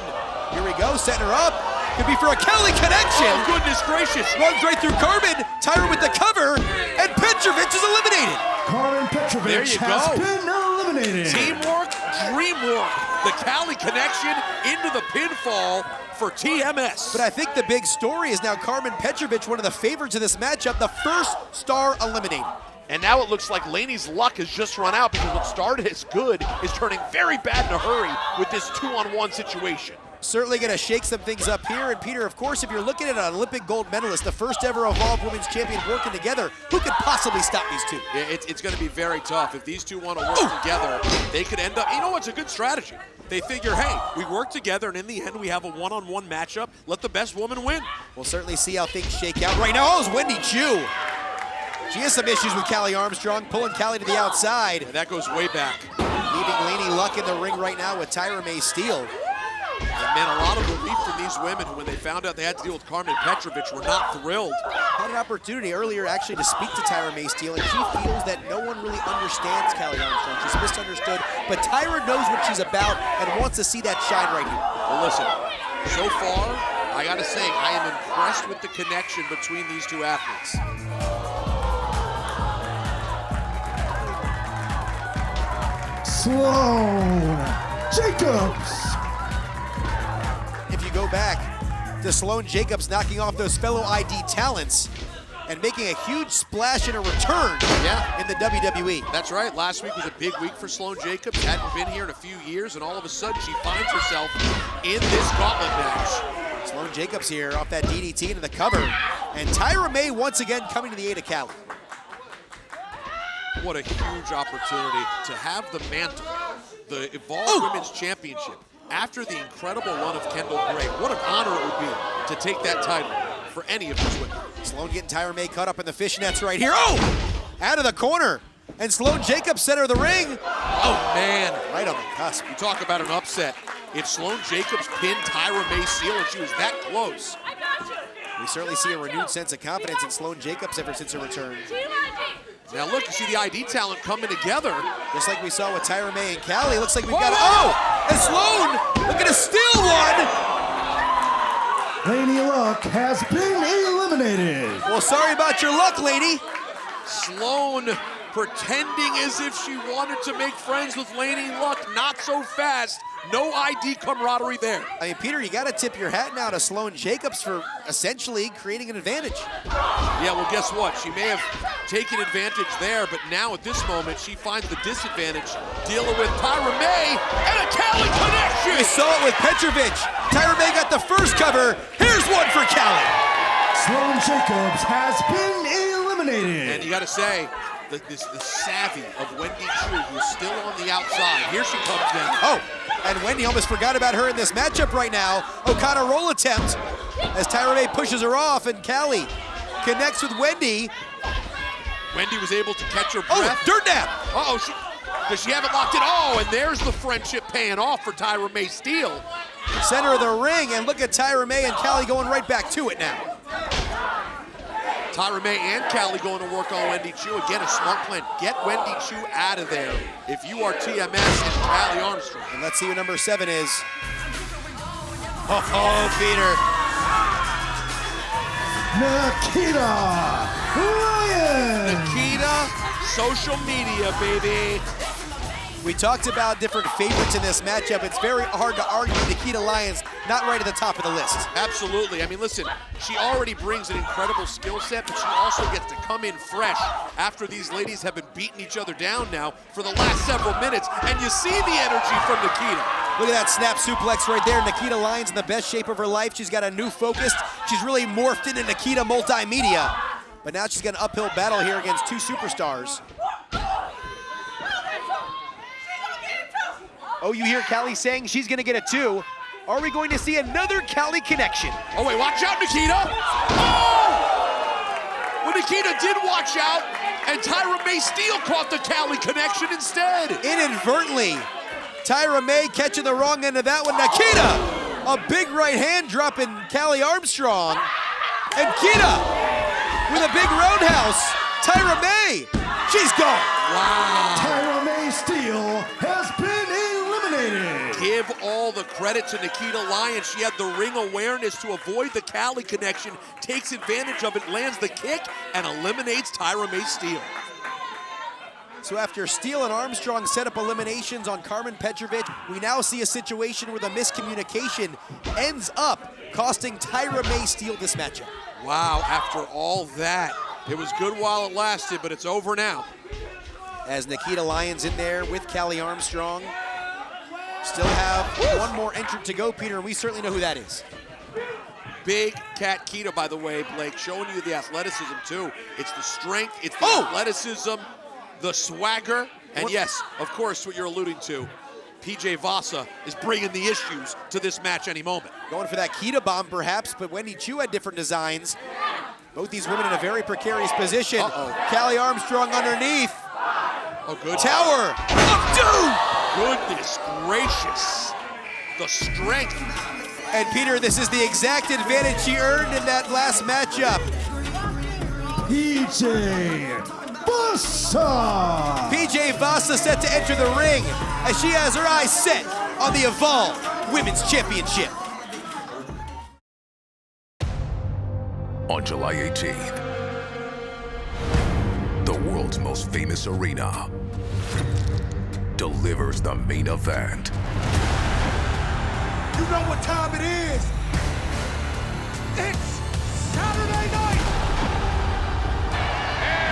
Here we go, setting her up. Could be for a Kelly connection. Oh, goodness gracious. Runs right through Carmen. Tyra with the cover, and Petrovic is eliminated. Carmen Petrovic There you has go. been eliminated. Teamwork, dreamwork. The Cali connection into the pinfall for TMS. But I think the big story is now Carmen Petrovic, one of the favorites of this matchup, the first star eliminated. And now it looks like Laney's luck has just run out because what started as good is turning very bad in a hurry with this 2-on-1 situation. Certainly going to shake some things up here. And Peter, of course, if you're looking at an Olympic gold medalist, the first ever Evolve Women's Champion working together, who could possibly stop these two? Yeah, it's going to be very tough. If these two want to work together, they could end up, you know, it's a good strategy. They figure, hey, we work together, and in the end, we have a one-on-one matchup. Let the best woman win. We'll certainly see how things shake out. Right now, oh, it's Wendy Chu. She has some issues with Callie Armstrong, pulling Callie to the outside. And that goes way back. Leaving Laney Luck in the ring right now with Tyra May Steele. And man, a lot of relief from these women who, when they found out they had to deal with Carmen Petrovic, were not thrilled. Had an opportunity earlier actually to speak to Tyra May Steele, and she feels that no one really understands Callie Armstrong. She's misunderstood, but Tyra knows what she's about and wants to see that shine right here. Well, listen, so far, I gotta say, I am impressed with the connection between these two athletes. Sloane Jacobs. If you go back to Sloane Jacobs knocking off those fellow ID talents and making a huge splash in a return in the WWE. That's right. Last week was a big week for Sloane Jacobs. Hadn't been here in a few years, and all of a sudden she finds herself in this gauntlet match. Sloane Jacobs here off that DDT into the cover. And Tyra May once again coming to the aid of Callie. What a huge opportunity to have the mantle, the Evolve Women's Championship, after the incredible run of Kendall Gray. What an honor it would be to take that title for any of these women. Sloane getting Tyra May caught up in the fishnets right here. Oh! Out of the corner. And Sloane Jacobs center of the ring. Oh, man. Right on the cusp. You talk about an upset. If Sloane Jacobs pinned Tyra May Steele and she was that close. We certainly see a renewed sense of confidence in Sloane Jacobs ever since her return. Now look, you see the ID talent coming together. Just like we saw with Tyra May and Callie. Looks like we've got and Sloane looking to steal one. Laney Luck has been eliminated. Well, sorry about your luck, lady. Sloane pretending as if she wanted to make friends with Laney Luck. Not so fast. No ID camaraderie there. I mean, Peter, you got to tip your hat now to Sloane Jacobs for essentially creating an advantage. Yeah, well, guess what? She may have taken advantage there, but now at this moment, she finds the disadvantage dealing with Tyra May and a Callie connection. We saw it with Petrovic. Tyra May got the first cover. Here's one for Callie. Sloane Jacobs has been eliminated. And you got to say, the savvy of Wendy Chu, who's still on the outside. Here she comes down. Oh, and Wendy almost forgot about her in this matchup right now. Okada roll attempt as Tyra May pushes her off, and Callie connects with Wendy. Wendy was able to catch her breath. Oh, dirt nap. Does she have it locked in? Oh, and there's the friendship paying off for Tyra May Steele. Center of the ring, and look at Tyra May and Callie going right back to it now. Tyra May and Callie going to work on Wendy Chu. Again, a smart plan. Get Wendy Chu out of there if you are TMS and Callie Armstrong. And let's see what number 7 is. Oh, Peter. Nikita Lyons. Nikita, social media, baby. We talked about different favorites in this matchup. It's very hard to argue Nikita Lyons not right at the top of the list. Absolutely. I mean, listen, she already brings an incredible skill set, but she also gets to come in fresh after these ladies have been beating each other down now for the last several minutes, and you see the energy from Nikita. Look at that snap suplex right there. Nikita Lyons in the best shape of her life. She's got a new focus. She's really morphed into Nikita Multimedia. But now she's got an uphill battle here against two superstars. Oh, you hear Callie saying she's gonna get a 2. Are we going to see another Callie connection? Oh wait, watch out, Nikita! Oh! Well, Nikita did watch out, and Tyra May Steele caught the Callie connection instead. Inadvertently, Tyra May catching the wrong end of that one. Nikita, a big right hand dropping Callie Armstrong. And Kita with a big roundhouse. Tyra May. She's gone. Wow. Tyra May Steele has been eliminated. Give all the credit to Nikita Lyons. She had the ring awareness to avoid the Cali connection, takes advantage of it, lands the kick, and eliminates Tyra May Steele. So after Steele and Armstrong set up eliminations on Carmen Petrovic, we now see a situation where the miscommunication ends up costing Tyra May Steele this matchup. Wow, after all that, it was good while it lasted, but it's over now. As Nikita Lyons in there with Callie Armstrong. Still have one more entrant to go, Peter, and we certainly know who that is. Big Cat Kita, by the way, Blake, showing you the athleticism too. It's the strength, it's the athleticism, the swagger, and yes, of course, what you're alluding to, PJ Vasa is bringing the issues to this match any moment. Going for that Kita bomb, perhaps, but Wendy Chu had different designs. Both these women in a very precarious position. Callie Armstrong underneath. Oh, good. Tower of Doom! Goodness gracious. The strength. And Peter, this is the exact advantage she earned in that last matchup. PJ Vasa! PJ Vasa set to enter the ring as she has her eyes set on the Evolve Women's Championship. On July 18th, the world's most famous arena delivers the main event. You know what time it is? It's Saturday night!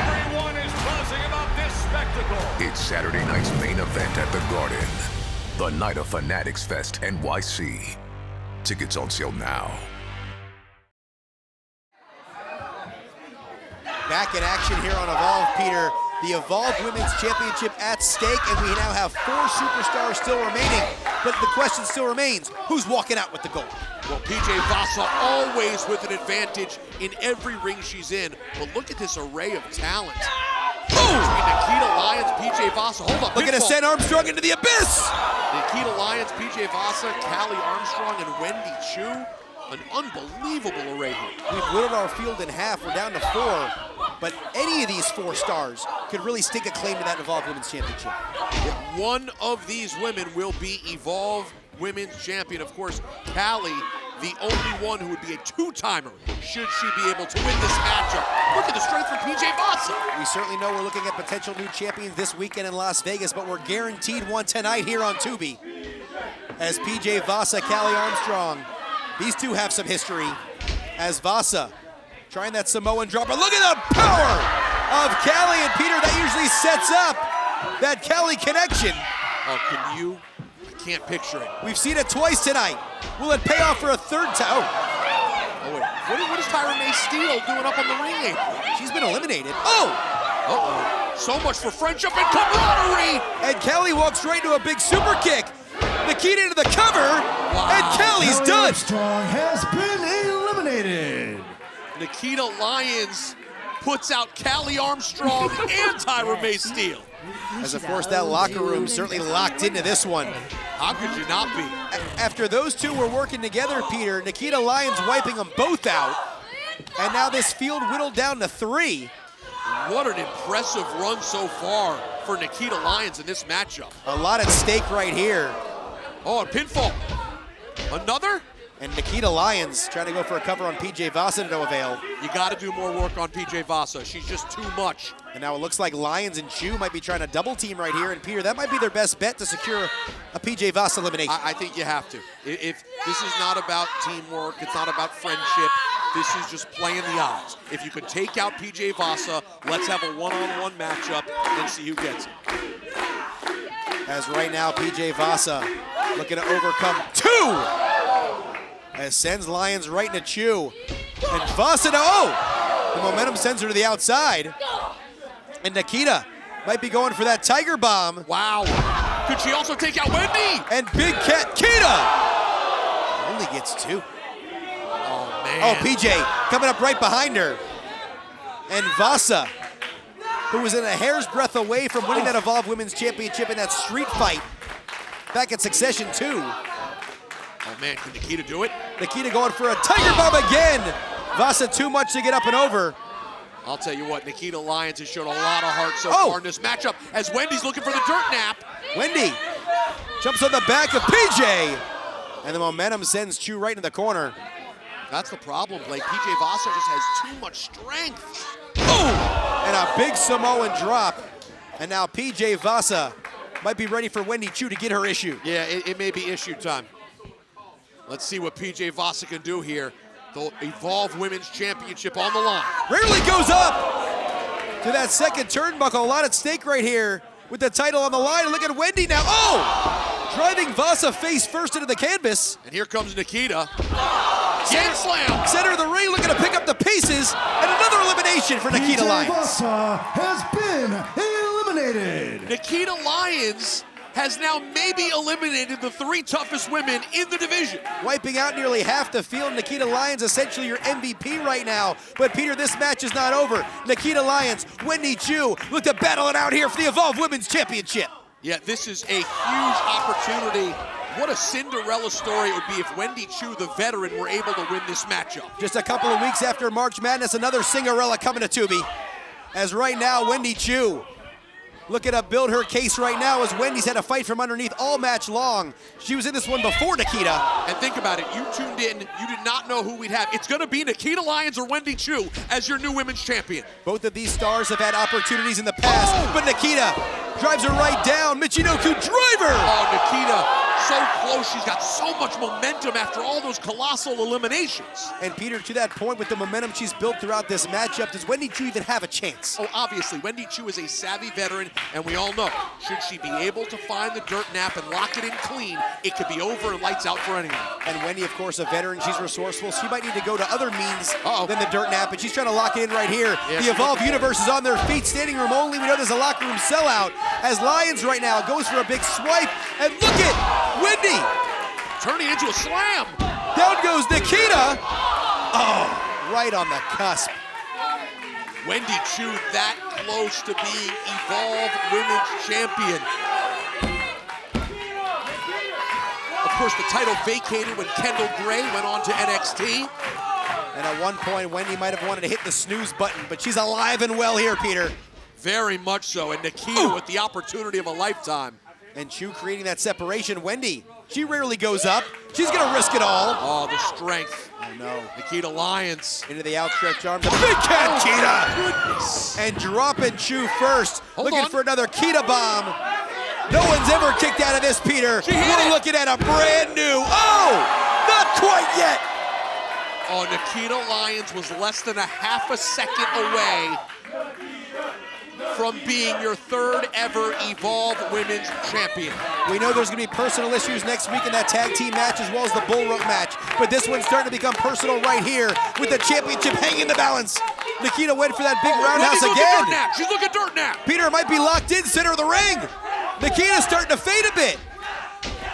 Everyone is buzzing about this spectacle. It's Saturday night's main event at the Garden, the night of Fanatics Fest NYC. Tickets on sale now. Back in action here on Evolve, Peter. The Evolve Women's Championship at stake, and we now have 4 superstars still remaining. But the question still remains, who's walking out with the gold? Well, PJ Vasa always with an advantage in every ring she's in. But look at this array of talent. Between Nikita Lyons, PJ Vasa. Hold up. Looking to send Armstrong into the abyss. Nikita Lyons, PJ Vasa, Callie Armstrong, and Wendy Chu. An unbelievable array here. We've whittled our field in half. We're down to 4. But any of these 4 stars could really stake a claim to that Evolve Women's Championship. One of these women will be Evolve Women's Champion. Of course, Callie, the only one who would be a 2-timer should she be able to win this matchup. Look at the strength from PJ Vasa. We certainly know we're looking at potential new champions this weekend in Las Vegas, but we're guaranteed one tonight here on Tubi. As PJ Vasa, Callie Armstrong, these two have some history. As Vasa trying that Samoan dropper. Look at the power of Callie and Peter. That usually sets up that Callie connection. Oh, can you? I can't picture it. We've seen it twice tonight. Will it pay off for a 3rd time? Oh, wait. What is Tyra May Steele doing up on the ring apron? She's been eliminated. So much for friendship and camaraderie. And Callie walks right into a big super kick. Nikita into the cover, and Callie's done. Armstrong has been eliminated. Nikita Lyons puts out Callie Armstrong and Tyra May Steele. As of course that locker room certainly locked into this one. How could you not be? After those two were working together, Peter, Nikita Lyons wiping them both out, and now this field whittled down to 3. What an impressive run so far for Nikita Lyons in this matchup. A lot at stake right here. Oh, a pinfall. Another? And Nikita Lyons trying to go for a cover on PJ Vasa to no avail. You got to do more work on PJ Vasa. She's just too much. And now it looks like Lyons and Chu might be trying to double team right here. And Peter, that might be their best bet to secure a PJ Vasa elimination. I think you have to. If this is not about teamwork, it's not about friendship. This is just playing the odds. If you could take out PJ Vasa, let's have a one-on-one matchup and see who gets it. As right now, PJ Vasa looking to overcome 2. As sends Lyons right into Chu. And Vasa, the momentum sends her to the outside. And Nikita might be going for that Tiger Bomb. Wow. Could she also take out Wendy? And Big Cat Kita only gets 2. Oh, man. Oh, PJ coming up right behind her. And Vasa, who was in a hair's breadth away from winning that Evolve Women's Championship in that street fight back at Succession 2. Oh man, can Nikita do it? Nikita going for a Tiger Bomb again. Vasa too much to get up and over. I'll tell you what, Nikita Lyons has shown a lot of heart so far in this matchup as Wendy's looking for the dirt nap. Wendy jumps on the back of PJ, and the momentum sends Chu right in the corner. That's the problem, Blake. PJ Vasa just has too much strength. And a big Samoan drop. And now PJ Vasa might be ready for Wendy Chu to get her issue. Yeah, it may be issue time. Let's see what PJ Vasa can do here. The Evolve Women's Championship on the line. Rarely goes up to that second turnbuckle. A lot at stake right here with the title on the line. And look at Wendy now. Oh! Driving Vasa face first into the canvas. And here comes Nikita. Sand slam. Center of the ring looking to pick up the pieces. And another elimination for Nikita PJ Lyons. Vasa has been eliminated. Nikita Lyons has now maybe eliminated the 3 toughest women in the division. Wiping out nearly half the field. Nikita Lyons essentially your MVP right now. But Peter, this match is not over. Nikita Lyons, Wendy Chu look to battle it out here for the Evolve Women's Championship. Yeah, this is a huge opportunity. What a Cinderella story it would be if Wendy Chu, the veteran, were able to win this matchup. Just a couple of weeks after March Madness, another Cinderella coming to Tubi. As right now, Wendy Chu looking to build her case right now as Wendy's had a fight from underneath all match long. She was in this one before Nikita. And think about it, you tuned in, you did not know who we'd have. It's gonna be Nikita Lyons or Wendy Chu as your new women's champion. Both of these stars have had opportunities in the past, but Nikita drives her right down. Michinoku driver! Oh, Nikita, so close. She's got so much momentum after all those colossal eliminations. And Peter, to that point, with the momentum she's built throughout this matchup, does Wendy Chu even have a chance? Oh, obviously, Wendy Chu is a savvy veteran, and we all know, should she be able to find the dirt nap and lock it in clean, it could be over and lights out for anyone. And Wendy, of course, a veteran, she's resourceful. She might need to go to other means than the dirt nap, but she's trying to lock it in right here. Yeah, the Evolve Universe is on their feet, standing room only. We know there's a locker room sellout as Lyons right now goes for a big swipe. And look at Wendy! Turning into a slam! Down goes Nikita! Oh, right on the cusp. Wendy Chu that close to being Evolve Women's Champion. Of course, the title vacated when Kendall Gray went on to NXT. And at one point, Wendy might have wanted to hit the snooze button, but she's alive and well here, Peter. Very much so, and Nikita with the opportunity of a lifetime. And Chu creating that separation. Wendy, she rarely goes up. She's gonna risk it all. Oh, the strength. Oh no. Nikita Lyons. Into the outstretched arms. A big Kita! Goodness. And dropping Chu first. Hold looking on. for another Kita bomb. No one's ever kicked out of this, Peter. We're looking at a brand new. Oh! Not quite yet. Oh, Nikita Lyons was less than a half a second away from being your 3rd ever Evolve Women's Champion. We know there's going to be personal issues next week in that tag team match as well as the bull rope match, but this one's starting to become personal right here with the championship hanging in the balance. Nikita went for that big roundhouse again. Dirt nap. She's looking dirt nap. Peter might be locked in center of the ring. Nikita's starting to fade a bit.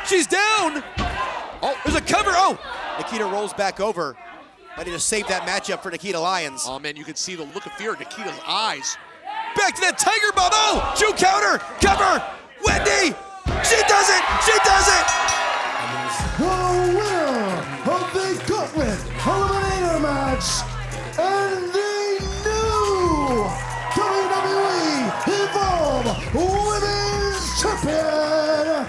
She's down. Oh, there's a cover. Oh, Nikita rolls back over. Ready to save that matchup for Nikita Lyons. Oh man, you can see the look of fear in Nikita's eyes. Back to that Tiger Bomb. Oh, Chu counter, cover. Wendy, she does it. She does it. The winner of the Gauntlet Eliminator match and the new WWE Evolve Women's Champion,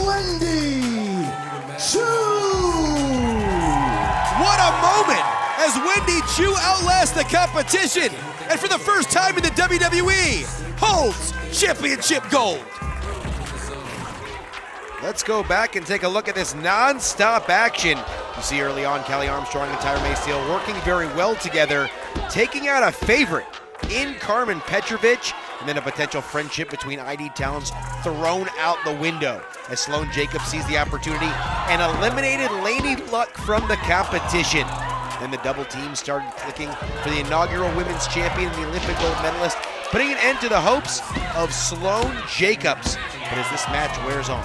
Wendy Chu. What a moment as Wendy Chu outlasts the competition and for the first time in the WWE holds championship gold. Let's go back and take a look at this non-stop action. You see early on Kelly Armstrong and Tyra Maysteele working very well together, taking out a favorite in Carmen Petrovich, and then a potential friendship between ID talents thrown out the window as Sloane Jacobs sees the opportunity and eliminated Lady Luck from the competition. Then the double team started clicking for the inaugural women's champion and the Olympic gold medalist, putting an end to the hopes of Sloane Jacobs. But as this match wears on,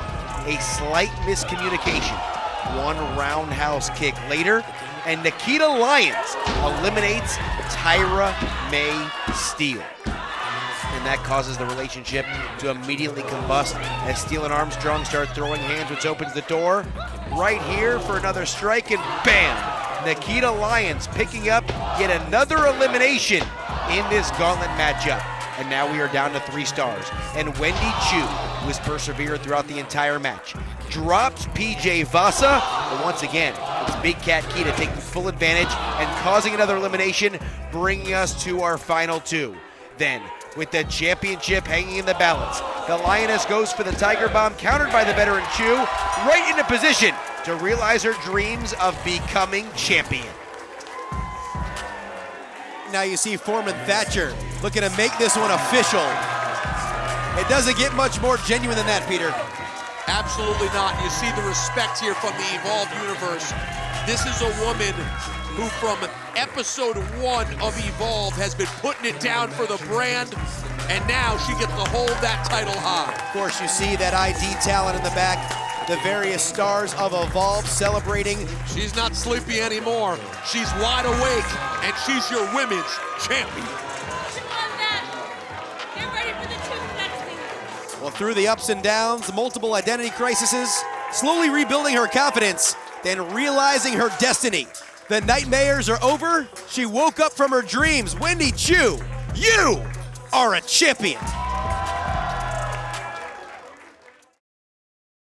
a slight miscommunication, one roundhouse kick later, and Nikita Lyons eliminates Tyra May Steele. And that causes the relationship to immediately combust as Steele and Armstrong start throwing hands, which opens the door right here for another strike, and bam! Nikita Lyons picking up yet another elimination in this gauntlet matchup. And now we are down to 3 stars. And Wendy Choo, who has persevered throughout the entire match, drops PJ Vasa, but once again, it's Big Cat Kita taking full advantage and causing another elimination, bringing us to our final 2. Then, with the championship hanging in the balance, the Lioness goes for the Tiger Bomb, countered by the veteran Choo, right into position to realize her dreams of becoming champion. Now you see Foreman Thatcher looking to make this one official. It doesn't get much more genuine than that, Peter. Absolutely not. You see the respect here from the Evolve universe. This is a woman who from episode 1 of Evolve has been putting it down for the brand, and now she gets to hold that title high. Of course, you see that ID talent in the back, the various stars of Evolve celebrating. She's not sleepy anymore. She's wide awake, and she's your women's champion. Well, through the ups and downs, multiple identity crises, slowly rebuilding her confidence, then realizing her destiny. The nightmares are over. She woke up from her dreams. Wendy Choo, you are a champion.